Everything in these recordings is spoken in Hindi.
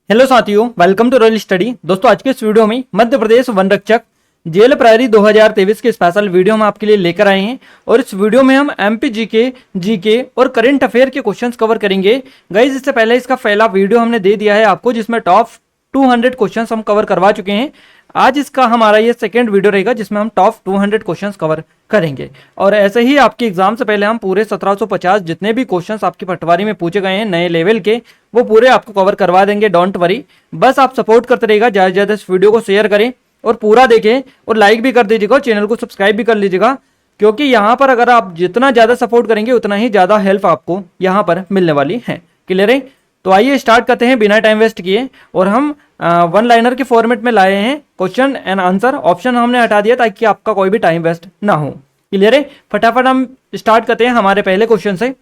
हेलो साथियों, वेलकम टू रॉयल स्टडी। दोस्तों, आज के इस वीडियो में मध्य प्रदेश वन रक्षक जेल प्रहरी 2023 के स्पेशल वीडियो हम आपके लिए लेकर आए हैं और इस वीडियो में हम एमपी जीके और करंट अफेयर के क्वेश्चंस कवर करेंगे। गाइस, इससे पहले इसका पहला वीडियो हमने दे दिया है आपको, जिसमें टॉप 200 क्वेश्चंस हम कवर करवा चुके हैं। आज इसका हमारा ये सेकंड वीडियो रहेगा जिसमें हम टॉप 200 क्वेश्चंस कवर करेंगे। और ऐसे ही आपके एग्जाम से पहले हम पूरे 1750 जितने भी क्वेश्चंस आपकी पटवारी में पूछे गए हैं नए लेवल के, वो पूरे आपको कवर करवा देंगे। डोंट वरी, बस आप सपोर्ट करते रहेगा, ज़्यादा से ज़्यादा इस वीडियो को शेयर करें और पूरा देखें और लाइक भी कर दीजिएगा और चैनल को सब्सक्राइब भी कर लीजिएगा, क्योंकि यहाँ पर अगर आप जितना ज़्यादा सपोर्ट करेंगे उतना ही ज़्यादा हेल्प आपको यहाँ पर मिलने वाली है। क्लियर है? तो आइए स्टार्ट करते हैं बिना टाइम वेस्ट किए। और हम वन लाइनर के फॉर्मेट में लाए हैं क्वेश्चन एंड आंसर। ऑप्शन हमने हटा दिया ताकि आपका कोई भी टाइम वेस्ट ना हो। क्लियर है? फटाफट हम स्टार्ट करते हैं हमारे पहले क्वेश्चन से।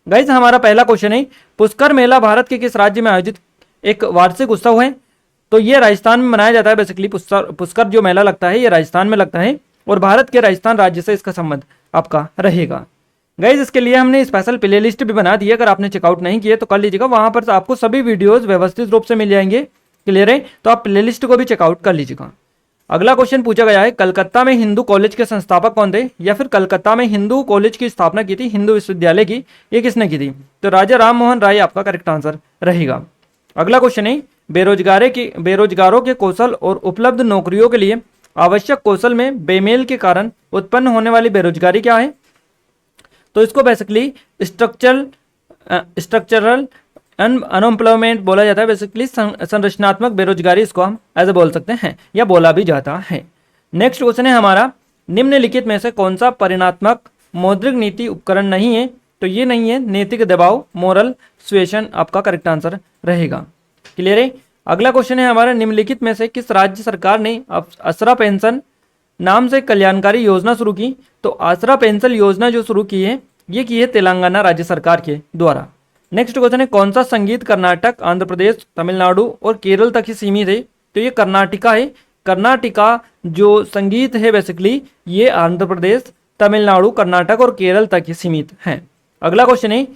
गाइज, हमारा पहला क्वेश्चन है, पुष्कर मेला भारत के किस राज्य में आयोजित एक वार्षिक उत्सव है? तो ये राजस्थान में मनाया जाता है। बेसिकली पुष्कर जो मेला लगता है ये राजस्थान में लगता है और भारत के राजस्थान राज्य से इसका संबंध आपका रहेगा। गाइज, इसके लिए हमने स्पेशल प्ले लिस्ट भी बना दी है, अगर आपने चेकआउट नहीं किए तो कर लीजिएगा, वहां पर आपको सभी वीडियोस व्यवस्थित रूप से मिल जाएंगे। क्लियर है? तो आप प्ले लिस्ट को भी चेकआउट कर लीजिएगा। अगला क्वेश्चन पूछा गया है, कलकत्ता में हिंदू कॉलेज के संस्थापक कौन थे? या फिर कलकत्ता में हिंदू कॉलेज की स्थापना की थी, हिंदू विश्वविद्यालय की, ये किसने की थी? तो राजा राम मोहन राय आपका करेक्ट आंसर रहेगा। अगला क्वेश्चन है, बेरोजगारों के कौशल और उपलब्ध नौकरियों के लिए आवश्यक कौशल में बेमेल के कारण उत्पन्न होने वाली बेरोजगारी क्या है? तो इसको बेसिकली स्ट्रक्चरल अनएम्प्लॉयमेंट बोला जाता है। बेसिकली संरचनात्मक बेरोजगारी इसको हम ऐसे बोल सकते हैं या बोला भी जाता है। नेक्स्ट क्वेश्चन है हमारा, निम्नलिखित में से कौन सा परिणात्मक मौद्रिक नीति उपकरण नहीं है? तो ये नहीं है नैतिक दबाव, मोरल सुएशन आपका करेक्ट आंसर रहेगा। क्लियर है? अगला क्वेश्चन है हमारा, निम्नलिखित में से किस राज्य सरकार ने आसरा पेंशन नाम से कल्याणकारी योजना शुरू की? तो आसरा पेंशन योजना जो शुरू की है ये की है तेलंगाना राज्य सरकार के द्वारा। नेक्स्ट क्वेश्चन है, कौन सा संगीत कर्नाटक, आंध्र प्रदेश, तमिलनाडु और केरल तक ही सीमित है? तो ये कर्नाटका है। कर्नाटका जो संगीत है बेसिकली ये आंध्र प्रदेश, तमिलनाडु, कर्नाटक और केरल तक ही सीमित है। अगला क्वेश्चन है,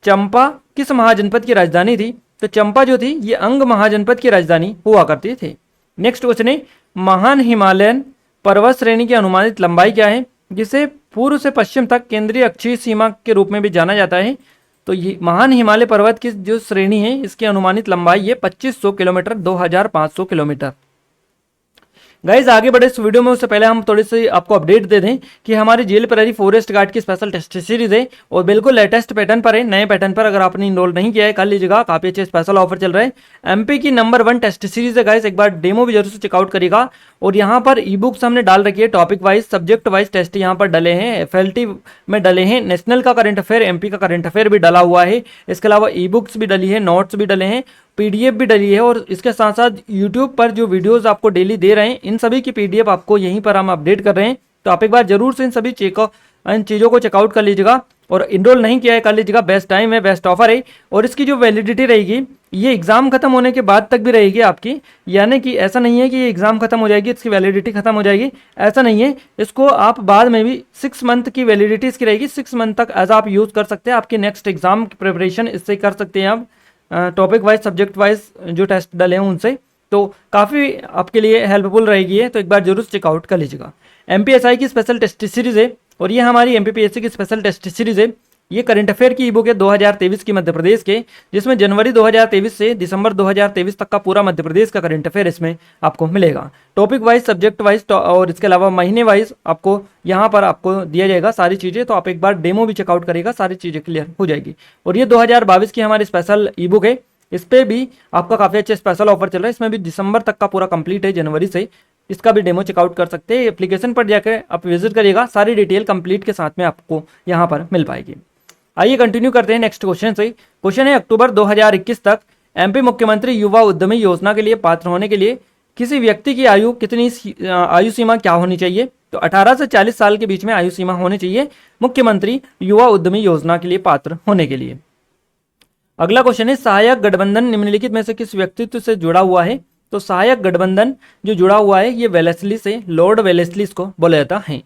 चंपा किस महाजनपद की राजधानी थी? तो चंपा जो थी ये अंग महाजनपद की राजधानी हुआ करती थी। नेक्स्ट क्वेश्चन है, महान हिमालयन पर्वत श्रेणी की अनुमानित लंबाई क्या है? जिसे पूर्व से पश्चिम तक केंद्रीय अक्षीय सीमा के रूप में भी जाना जाता है। तो ये महान हिमालय पर्वत की जो श्रेणी है इसकी अनुमानित लंबाई है 2500 किलोमीटर, 2500 किलोमीटर। गाइज, आगे बढ़े इस वीडियो में उससे पहले हम थोड़ी सी आपको अपडेट दे दें कि हमारी जेल प्रहरी फॉरेस्ट गार्ड की स्पेशल टेस्ट सीरीज है और बिल्कुल लेटेस्ट पैटर्न पर है। नए पैटर्न पर अगर आपने इनरोल नहीं किया है कर लीजिएगा, काफी अच्छे स्पेशल ऑफर चल रहे हैं। एमपी की नंबर 1 टेस्ट सीरीज है गाइज, एक बार डेमो भी जरूर से चेकआउट करिएगा। और यहाँ पर ई बुक्स हमने डाल रखी है, topic wise subject wise test यहाँ पर डले हैं, एफएलटी में डले हैं, नेशनल का करंट अफेयर, एमपी का करंट अफेयर भी डला हुआ है। इसके अलावा ई बुक्स भी डली है, नोट्स भी डले हैं, पीडीएफ भी डली है और इसके साथ साथ यूट्यूब पर जो वीडियोस आपको डेली दे रहे हैं इन सभी की पीडीएफ आपको यहीं पर हम अपडेट कर रहे हैं। तो आप एक बार जरूर से इन सभी इन चीज़ों को चेकआउट कर लीजिएगा और इनरोल नहीं किया है कर लीजिएगा, बेस्ट टाइम है, बेस्ट ऑफर है। और इसकी जो वैलिडिटी रहेगी ये एग्जाम खत्म होने के बाद तक भी रहेगी आपकी, यानी कि ऐसा नहीं है कि ये एग्जाम खत्म हो जाएगी इसकी वैलिडिटी खत्म हो जाएगी, ऐसा नहीं है। इसको आप बाद में भी 6 मंथ की वैलिडिटी इसकी रहेगी, 6 मंथ तक एज आप यूज़ कर सकते हैं। आपकी नेक्स्ट एग्जाम की प्रिपरेशन इससे कर सकते हैं आप, टॉपिक वाइज सब्जेक्ट वाइज जो टेस्ट डले हैं उनसे, तो काफ़ी आपके लिए हेल्पफुल रहेगी है। तो एक बार जरूर चेकआउट कर लीजिएगा। एमपीएसआई की स्पेशल टेस्ट सीरीज है और ये हमारी एमपीपीएससी की स्पेशल टेस्ट सीरीज है। ये करंट अफेयर की ई बुक है 2023 की मध्य प्रदेश के, जिसमें जनवरी 2023 से दिसंबर 2023 तक का पूरा मध्य प्रदेश का करंट अफेयर इसमें आपको मिलेगा। टॉपिक वाइज, सब्जेक्ट वाइज और इसके अलावा महीने वाइज आपको यहाँ पर आपको दिया जाएगा सारी चीज़ें। तो आप एक बार डेमो भी चेकआउट करेगा, सारी चीज़ें क्लियर हो जाएगी। और ये 2022 की हमारी स्पेशल ई बुक है, इस पर भी आपका काफ़ी अच्छे स्पेशल ऑफर चल रहा है। इसमें भी दिसंबर तक का पूरा कंप्लीट है, जनवरी से इसका भी डेमो चेकआउट कर सकते हैं। एप्लीकेशन पर जाकर आप विजिट करिएगा, सारी डिटेल कंप्लीट के साथ में आपको यहाँ पर मिल पाएगी। आइए कंटिन्यू करते हैं नेक्स्ट क्वेश्चन से। क्वेश्चन है, अक्टूबर 2021 तक एमपी मुख्यमंत्री युवा उद्यमी योजना के लिए पात्र होने के लिए किसी व्यक्ति की आयु कितनी आयु सीमा क्या होनी चाहिए? तो 18 से 40 साल के बीच में आयु सीमा होनी चाहिए मुख्यमंत्री युवा उद्यमी योजना के लिए पात्र होने के लिए। अगला क्वेश्चन है, सहायक गठबंधन निम्नलिखित में से किस व्यक्तित्व से जुड़ा हुआ है? तो सहायक गठबंधन जो जुड़ा हुआ है ये वेलेस्ली से, लॉर्ड वेलेस्ली इसको बोला जाता है।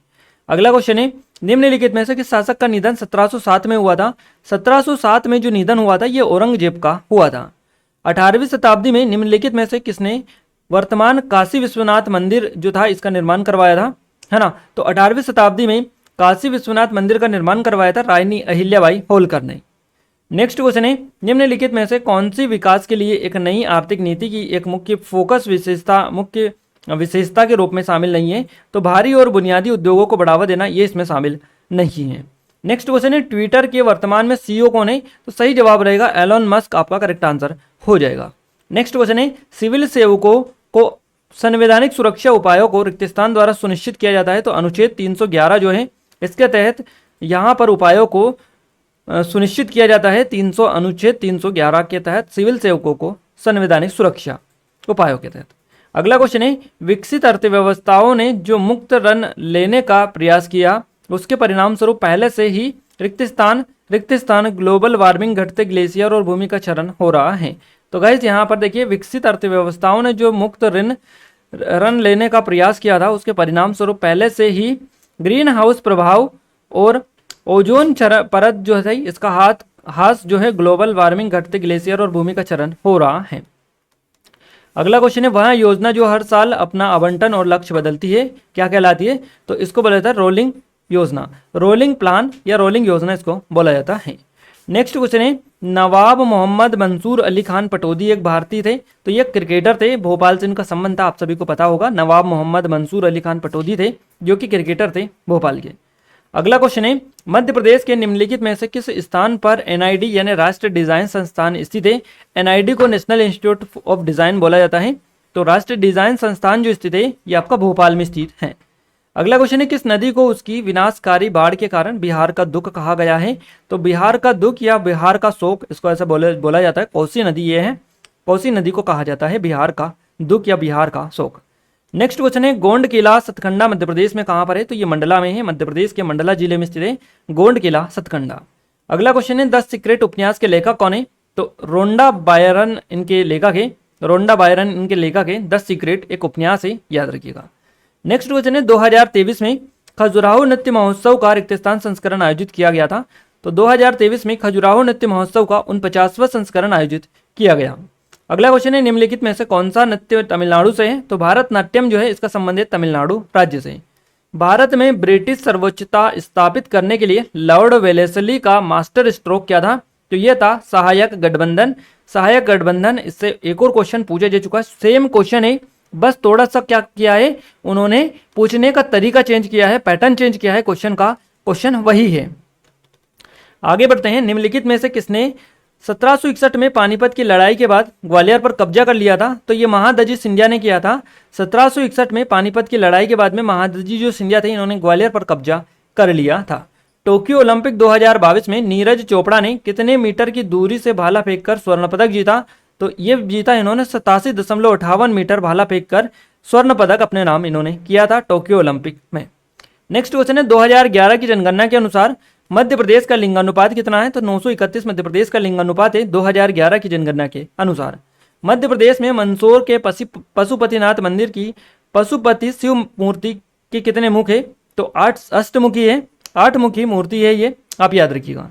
अगला क्वेश्चन है, निम्नलिखित में से किस शासक का निधन 1707 में हुआ था? 1707 में जो निधन हुआ था ये औरंगजेब का हुआ था। 18वीं शताब्दी में निम्नलिखित में से किसने वर्तमान काशी विश्वनाथ मंदिर जो था इसका निर्माण करवाया था, है ना। तो 18वीं शताब्दी में काशी विश्वनाथ मंदिर का निर्माण करवाया था रानी अहिल्याबाई होलकर ने। नेक्स्ट क्वेश्चन है, निम्नलिखित में से कौन सी विकास के लिए एक नई आर्थिक नीति की एक मुख्य विशेषता के रूप में शामिल नहीं है। तो भारी और बुनियादी उद्योगों को बढ़ावा देना ये इसमें शामिल नहीं है। नेक्स्ट क्वेश्चन है, ट्विटर के वर्तमान में सीईओ कौन है। तो सही जवाब रहेगा एलोन मस्क, आपका करेक्ट आंसर हो जाएगा। नेक्स्ट क्वेश्चन है, सिविल सेवकों को संवैधानिक सुरक्षा उपायों को रिक्त स्थान द्वारा सुनिश्चित किया जाता है। तो अनुच्छेद 311 जो है इसके तहत यहाँ पर उपायों को सुनिश्चित किया जाता है। अनुच्छेद 311 के तहत सिविल सेवकों को संवैधानिक सुरक्षा उपायों के तहत। अगला क्वेश्चन है, विकसित अर्थव्यवस्थाओं ने जो मुक्त ऋण लेने का प्रयास किया उसके परिणाम स्वरूप पहले से ही रिक्त स्थान ग्लोबल वार्मिंग, घटते ग्लेशियर और भूमि का क्षरण हो रहा है। तो गाइस यहाँ पर देखिए, विकसित अर्थव्यवस्थाओं ने जो मुक्त ऋण लेने का प्रयास किया था उसके परिणाम स्वरूप पहले से ही ग्रीन हाउस प्रभाव और ओजोन परत जो है इसका हास जो है ग्लोबल वार्मिंग, घटते ग्लेशियर और भूमि का क्षरण हो रहा है। अगला क्वेश्चन है, वह योजना जो हर साल अपना आवंटन और लक्ष्य बदलती है क्या कहलाती है। तो इसको बोला जाता है रोलिंग योजना, रोलिंग प्लान या रोलिंग योजना इसको बोला जाता है। नेक्स्ट क्वेश्चन है, नवाब मोहम्मद मंसूर अली खान पटौदी एक भारतीय थे। तो ये क्रिकेटर थे, भोपाल से इनका संबंध था, आप सभी को पता होगा। नवाब मोहम्मद मंसूर अली खान पटौदी थे जो कि क्रिकेटर थे भोपाल के। अगला क्वेश्चन है, मध्य प्रदेश के निम्नलिखित में से किस स्थान पर एनआईडी यानी राष्ट्रीय डिजाइन संस्थान स्थित है। एनआईडी को नेशनल इंस्टीट्यूट ऑफ डिजाइन बोला जाता है। तो राष्ट्रीय डिजाइन संस्थान जो स्थित है ये आपका भोपाल में स्थित है। अगला क्वेश्चन है, किस नदी को उसकी विनाशकारी बाढ़ के कारण बिहार का दुख कहा गया है। तो बिहार का दुख या बिहार का शोक, इसको ऐसा बोला जाता है। कोसी नदी ये है, कोसी नदी को कहा जाता है बिहार का दुख या बिहार का शोक। नेक्स्ट क्वेश्चन है, गोंड किला सतखंडा मध्य प्रदेश में कहाँ पर है। तो ये मंडला में है, मध्य प्रदेश के मंडला जिले में स्थित है गोंड किला सतखंडा। अगला क्वेश्चन है, 10 सीक्रेट उपन्यास के लेखक कौन है। तो रोंडा बायरन इनके लेखक है, रोंडा बायरन इनके लेखक है। 10 सीक्रेट एक उपन्यास है, याद रखिएगा। नेक्स्ट क्वेश्चन है, 2023 में खजुराहो नृत्य महोत्सव का रिक्त स्थान संस्करण आयोजित किया गया था। तो 2023 में खजुराहो नृत्य महोत्सव का 49वां संस्करण आयोजित किया गया। अगला क्वेश्चन है, निम्नलिखित में से कौन सा नृत्य तमिलनाडु से है। तो भारतनाट्यम जो है इसका संबंधित तमिलनाडु राज्य से। भारत में ब्रिटिश सर्वोच्चता स्थापित करने के लिए लॉर्ड वेलेस्ली का मास्टर स्ट्रोक क्या था। तो यह था सहायक गठबंधन। सहायक गठबंधन, इससे एक और क्वेश्चन पूछा जा चुका है, सेम क्वेश्चन है, बस थोड़ा सा क्या किया है उन्होंने, पूछने का तरीका चेंज किया है, पैटर्न चेंज किया है क्वेश्चन का, क्वेश्चन वही है। आगे बढ़ते हैं, निम्नलिखित में से किसने 1761 में पानीपत की लड़ाई के बाद ग्वालियर पर कब्जा कर लिया था। तो ये महादजी सिंधिया ने किया था। 1761 में पानीपत की लड़ाई के बाद में महादजी जो सिंधिया थे इन्होंने ग्वालियर पर कब्जा कर लिया था। टोक्यो ओलंपिक 2022 में नीरज चोपड़ा ने कितने मीटर की दूरी से भाला फेंककर स्वर्ण पदक जीता। तो ये जीता इन्होंने 87.58 मीटर भाला फेंककर स्वर्ण पदक अपने नाम इन्होंने किया था टोक्यो ओलंपिक में। नेक्स्ट क्वेश्चन है, 2011 की जनगणना के अनुसार मध्य प्रदेश का लिंगानुपात कितना है। तो 931 मध्य प्रदेश का लिंगानुपात है 2011 की जनगणना के अनुसार। मध्य प्रदेश में मंदसौर के पशुपतिनाथ मंदिर की पशुपति शिव मूर्ति के कितने मुख है। तो 8 अष्टमुखी है, 8 मुखी मूर्ति है ये, आप याद रखिएगा।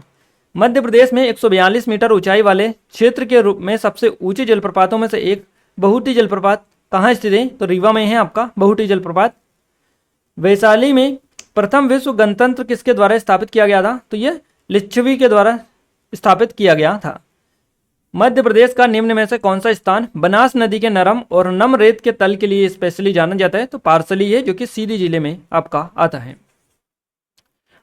मध्य प्रदेश में 142 मीटर ऊंचाई वाले क्षेत्र के रूप में सबसे ऊंचे जलप्रपातों में से एक बहुटी जलप्रपात कहाँ स्थित है। तो रीवा में है आपका बहुटी जलप्रपात। वैशाली में प्रथम विश्व गणतंत्र किसके द्वारा स्थापित किया गया था। तो यह लिच्छवी के द्वारा स्थापित किया गया था। मध्य प्रदेश का निम्न में से कौन सा स्थान बनास नदी के नरम और नम रेत के तल के लिए स्पेशली जाना जाता है। तो पार्सली है जो कि सीधी जिले में आपका आता है।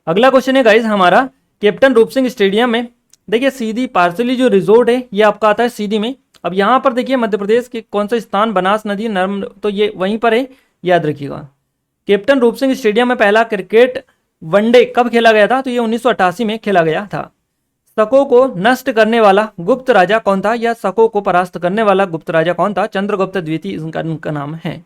अगला क्वेश्चन है गाइज हमारा, कैप्टन रूप सिंह स्टेडियम में देखिए सीधी पार्सली जो रिजोर्ट है ये आपका आता है सीधी में। अब यहाँ पर देखिए मध्य प्रदेश के कौन सा स्थान बनास नदी नर्म, तो ये वहीं पर है, याद रखिएगा। कैप्टन रूप सिंह स्टेडियम में पहला क्रिकेट वनडे कब खेला गया था। तो ये 1988 में खेला गया था। शकों को नष्ट करने वाला गुप्त राजा कौन था, या शकों को परास्त करने वाला गुप्त राजा कौन था। चंद्रगुप्त द्वितीय इनका नाम है।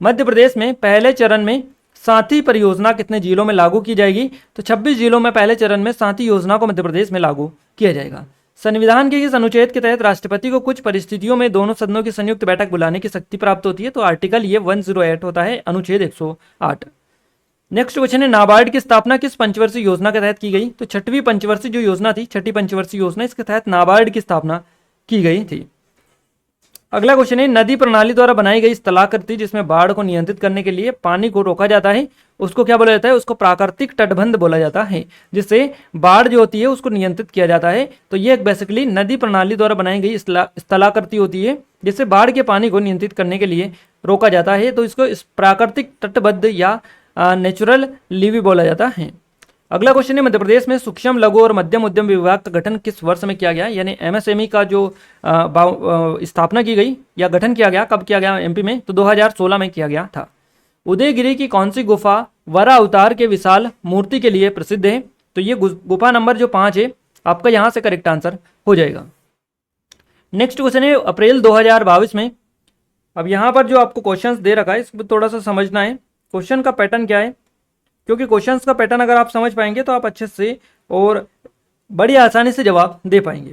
मध्य प्रदेश में पहले चरण में साथी परियोजना कितने जिलों में लागू की जाएगी। तो 26 जिलों में पहले चरण में साथी योजना को मध्य प्रदेश में लागू किया जाएगा। संविधान के इस अनुच्छेद के तहत राष्ट्रपति को कुछ परिस्थितियों में दोनों सदनों की संयुक्त बैठक बुलाने की शक्ति प्राप्त होती है। तो आर्टिकल ये 108 होता है, अनुच्छेद 108। नेक्स्ट क्वेश्चन है, नाबार्ड की स्थापना किस पंचवर्षीय योजना के तहत की गई। तो 6वीं पंचवर्षीय जो योजना थी, 6ठी पंचवर्षीय योजना, इसके तहत नाबार्ड की स्थापना की गई थी। अगला क्वेश्चन है, नदी प्रणाली द्वारा बनाई गई स्थलाकृति जिसमें बाढ़ को नियंत्रित करने के लिए पानी को रोका जाता है, उसको क्या बोला जाता है? उसको प्राकृतिक तटबंध बोला जाता है, जिससे बाढ़ जो होती है उसको नियंत्रित किया जाता है। तो ये बेसिकली नदी प्रणाली द्वारा बनाई गई स्थलाकृति होती है, जिससे बाढ़ के पानी को नियंत्रित करने के लिए रोका जाता है। तो इसको इस प्राकृतिक तटबद्ध या नेचुरल लीवी बोला जाता है। अगला क्वेश्चन है, मध्य प्रदेश में सूक्ष्म लघु और मध्यम उद्यम विभाग का गठन किस वर्ष में किया गया? यानी एमएसएमई का जो स्थापना की गई या गठन किया गया, कब किया गया एमपी में? तो 2016 में किया गया था। उदयगिरी की कौन सी गुफा वरा अवतार के विशाल मूर्ति के लिए प्रसिद्ध है? तो ये गुफा नंबर जो 5 है आपका यहाँ से करेक्ट आंसर हो जाएगा। नेक्स्ट क्वेश्चन है, अप्रैल 2022 में, अब यहाँ पर जो आपको क्वेश्चन दे रखा है इसको थोड़ा सा समझना है, क्वेश्चन का पैटर्न क्या है, क्योंकि क्वेश्चंस का पैटर्न अगर आप समझ पाएंगे तो आप अच्छे से और बड़ी आसानी से जवाब दे पाएंगे।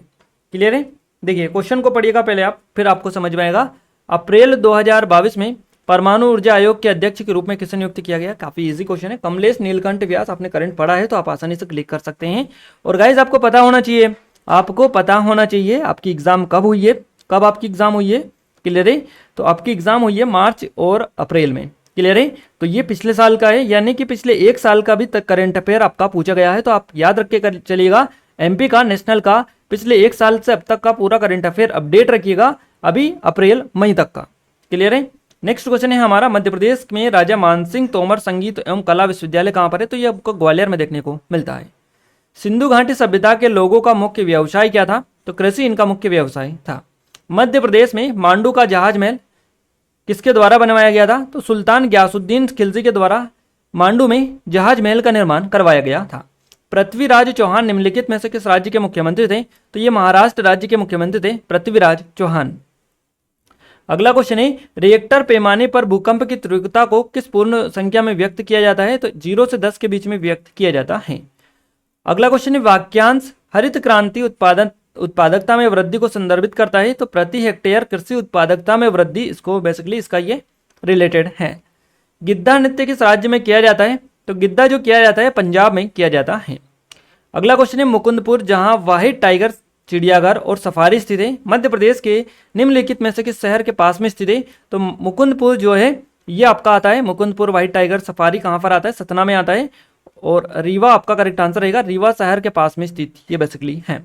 क्लियर है? देखिए क्वेश्चन को पढ़िएगा पहले आप, फिर आपको समझ में आएगा। अप्रैल 2022 में परमाणु ऊर्जा आयोग के अध्यक्ष के रूप में किसे नियुक्त किया गया? काफी इजी क्वेश्चन है। कमलेश नीलकंठ व्यास, आपने करंट पढ़ा है तो आप आसानी से क्लिक कर सकते हैं। और गाइज आपको पता होना चाहिए, आपको पता होना चाहिए आपकी एग्जाम कब हुई है, कब आपकी एग्जाम हुई है। क्लियर है? तो आपकी एग्जाम हुई है मार्च और अप्रैल में। क्लियर है? तो ये पिछले साल का है, यानी कि पिछले 1 साल का भी तक करंट अफेयर आपका पूछा गया है। तो आप याद रख के चलिएगा, एमपी का, नेशनल का, पिछले 1 साल से अब तक का पूरा करंट अफेयर अपडेट रखिएगा, अभी अप्रैल मई तक का। क्लियर है? नेक्स्ट क्वेश्चन है हमारा, मध्य प्रदेश में राजा मानसिंह तोमर संगीत एवं कला विश्वविद्यालय कहाँ पर है? तो ये आपको ग्वालियर में देखने को मिलता है। सिंधु घाटी सभ्यता के लोगों का मुख्य व्यवसाय क्या था? तो कृषि इनका मुख्य व्यवसाय था। मध्य प्रदेश में मांडू का जहाज महल किसके द्वारा बनवाया गया था? तो सुल्तान ग्यासुद्दीन खिलजी के द्वारा मांडू में जहाज महल का निर्माण करवाया गया था। पृथ्वीराज चौहान निम्नलिखित में से किस राज्य के मुख्यमंत्री थे? तो ये महाराष्ट्र राज्य के मुख्यमंत्री थे, पृथ्वीराज चौहान। अगला क्वेश्चन है, रिएक्टर पैमाने पर भूकंप की तीव्रता को किस पूर्ण संख्या में व्यक्त किया जाता है? तो 0 से 10 के बीच में व्यक्त किया जाता है। अगला क्वेश्चन है, वाक्यांश हरित क्रांति उत्पादकता में वृद्धि को संदर्भित करता है। तो प्रति हेक्टेयर कृषि उत्पादकता में वृद्धि, इसको बेसिकली इसका ये रिलेटेड है। गिद्धा नृत्य किस राज्य में किया जाता है? तो गिद्धा जो किया जाता है पंजाब में किया जाता है। अगला क्वेश्चन है, मुकुंदपुर जहां व्हाइट टाइगर चिड़ियाघर और सफारी स्थित है, मध्य प्रदेश के निम्नलिखित में से किस शहर के पास में स्थित है? तो मुकुंदपुर जो है ये आपका आता है, मुकुंदपुर व्हाइट टाइगर सफारी कहाँ पर आता है? सतना में आता है। और रीवा आपका करेक्ट आंसर रहेगा, रीवा शहर के पास में स्थित ये बेसिकली है।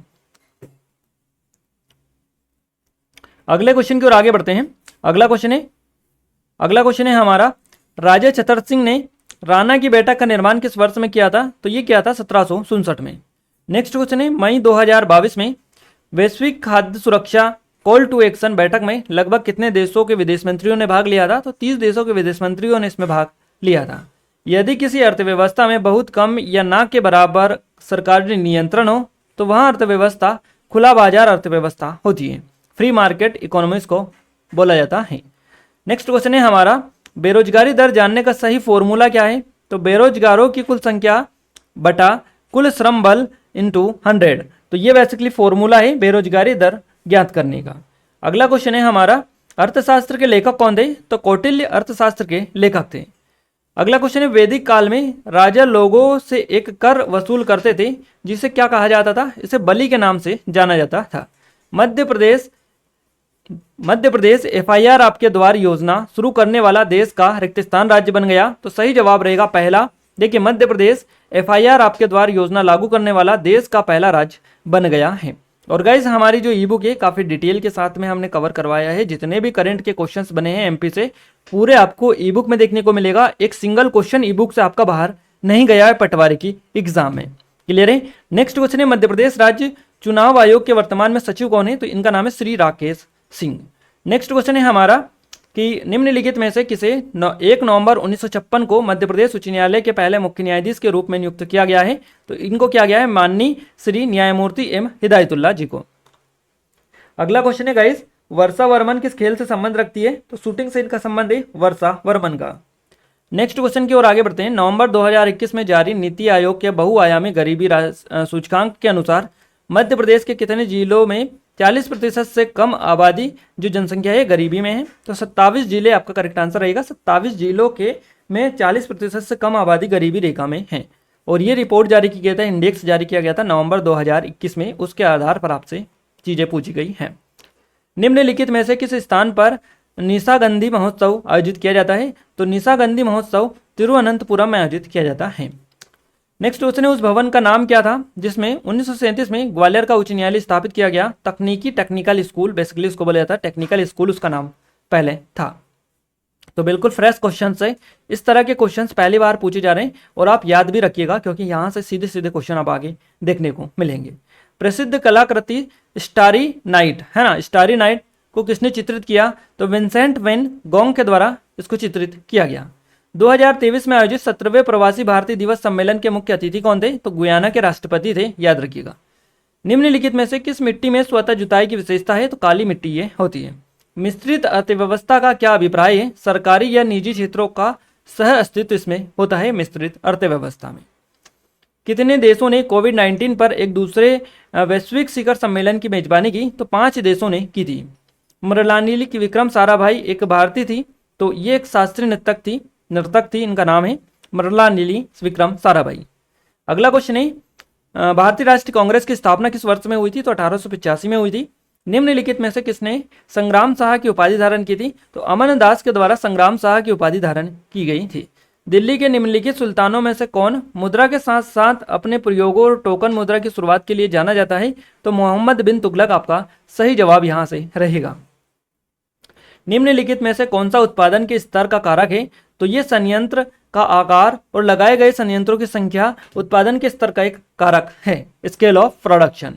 अगले क्वेश्चन की ओर आगे बढ़ते हैं। अगला क्वेश्चन है हमारा, राजा छतर सिंह ने राणा की बैठक का निर्माण किस वर्ष में किया था? तो ये किया था 1767 में। नेक्स्ट क्वेश्चन है, मई 2022 में वैश्विक खाद्य सुरक्षा कॉल टू एक्शन बैठक में लगभग कितने देशों के विदेश मंत्रियों ने भाग लिया था? तो 30 देशों के विदेश मंत्रियों ने इसमें भाग लिया था। यदि किसी अर्थव्यवस्था में बहुत कम या ना के बराबर सरकारी नियंत्रण हो तो वहां अर्थव्यवस्था खुला बाजार अर्थव्यवस्था होती है, फ्री मार्केट इकोनॉमिक्स को बोला जाता है। नेक्स्ट क्वेश्चन है हमारा, बेरोजगारी दर जानने का सही फॉर्मूला क्या है? तो बेरोजगारों की कुल संख्या बटा कुल श्रम बल इंटू 100, तो ये बेसिकली फॉर्मूला है बेरोजगारी दर ज्ञात करने का। अगला क्वेश्चन है हमारा, अर्थशास्त्र के लेखक कौन थे? तो कौटिल्य अर्थशास्त्र के लेखक थे। अगला क्वेश्चन है, वैदिक काल में राजा लोगों से एक कर वसूल करते थे जिसे क्या कहा जाता था? इसे बलि के नाम से जाना जाता था। मध्य प्रदेश एफआईआर आपके द्वार योजना शुरू करने वाला देश का रिक्तस्थान राज्य बन गया। तो सही जवाब रहेगा पहला। देखिए मध्य प्रदेश एफआईआर आपके द्वार योजना लागू करने वाला देश का पहला राज्य बन गया है। और गाइज हमारी जो ई बुक है काफ़ी डिटेल के साथ में हमने कवर करवाया है, जितने भी करंट के क्वेश्चंस बने हैं एमपी से पूरे आपको ई बुक में देखने को मिलेगा। एक सिंगल क्वेश्चन ई बुक से आपका बाहर नहीं गया है पटवारी की एग्जाम में। क्लियर है? नेक्स्ट क्वेश्चन है, मध्य प्रदेश राज्य चुनाव आयोग के वर्तमान में सचिव कौन है? तो इनका नाम है श्री राकेश सिंह। नेक्स्ट क्वेश्चन है हमारा कि निम्नलिखित में से किसे 1 नवंबर 1956 को मध्य प्रदेश उच्च न्यायालय के पहले मुख्य न्यायाधीश के रूप में नियुक्त किया गया है? तो इनको किया गया है माननीय श्री न्यायमूर्ति एम हिदायतुल्लाह जी को। अगला क्वेश्चन है गाइस, वर्षा वर्मन किस खेल से संबंध रखती है? तो शूटिंग से इनका संबंध है वर्षा वर्मन का। नेक्स्ट क्वेश्चन की ओर आगे बढ़ते हैं। नवंबर 2021 में जारी नीति आयोग के बहुआयामी गरीबी सूचकांक के अनुसार मध्य प्रदेश के कितने जिलों में 40% से कम आबादी जो जनसंख्या है गरीबी में है? तो 27 जिले आपका करेक्ट आंसर रहेगा। 27 जिलों के में 40% से कम आबादी गरीबी रेखा में है। और ये रिपोर्ट जारी की गया था, इंडेक्स जारी किया गया था नवंबर 2021 में, उसके आधार पर आपसे चीज़ें पूछी गई हैं। निम्नलिखित में से किस स्थान पर निशागंधी महोत्सव आयोजित किया जाता है? तो निशागंधी महोत्सव तिरुवनंतपुरम में आयोजित किया जाता है। नेक्स्ट क्वेश्चन है, उस भवन का नाम क्या था जिसमें 1937 में ग्वालियर का उच्च न्यायालय स्थापित किया गया? तकनीकी टेक्निकल स्कूल, बेसिकली उसको बोला जाता है टेक्निकल स्कूल, उसका नाम पहले था। तो बिल्कुल फ्रेश क्वेश्चन है, इस तरह के क्वेश्चंस पहली बार पूछे जा रहे हैं और आप याद भी रखिएगा क्योंकि यहाँ से सीधे सीधे क्वेश्चन आप आगे देखने को मिलेंगे। प्रसिद्ध कलाकृति स्टारी नाइट है ना, स्टारी नाइट को किसने चित्रित किया? तो विंसेंट वैन गोंग के द्वारा इसको चित्रित किया गया। 2023 में आयोजित 17वें प्रवासी भारतीय दिवस सम्मेलन के मुख्य अतिथि कौन थे? तो गुयाना के राष्ट्रपति थे, याद रखिएगा। निम्नलिखित में से किस मिट्टी में स्वतः जुताई की विशेषता है? तो काली मिट्टी ये होती है। मिश्रित अर्थव्यवस्था का क्या अभिप्राय है? सरकारी या निजी क्षेत्रों का सह अस्तित्व इसमें होता है मिश्रित अर्थव्यवस्था में। कितने देशों ने कोविड-19 पर एक दूसरे वैश्विक शिखर सम्मेलन की मेजबानी की? तो 5 देशों ने की थी। मृणालिनी विक्रम साराभाई एक भारतीय थी, तो ये एक शास्त्रीय नर्तक थी, इनका नाम है मृणालिनी विक्रम साराभाई। अगला क्वेश्चन है, भारतीय राष्ट्रीय कांग्रेस की स्थापना किस वर्ष में हुई थी? तो 1885 में हुई थी। निम्नलिखित में से किसने संग्राम शाह की उपाधि धारण की थी? तो अमन दास के द्वारा संग्राम शाह की उपाधि धारण की गई थी। दिल्ली के निम्नलिखित सुल्तानों में से कौन मुद्रा के साथ साथ अपने प्रयोगों और टोकन मुद्रा की शुरुआत के लिए जाना जाता है? तो मोहम्मद बिन तुगलक आपका सही जवाब यहां से रहेगा। निम्नलिखित में से कौन सा उत्पादन के स्तर का कारक है? तो ये संयंत्र का आकार और लगाए गए संयंत्रों की संख्या उत्पादन के स्तर का एक कारक है, स्केल ऑफ प्रोडक्शन।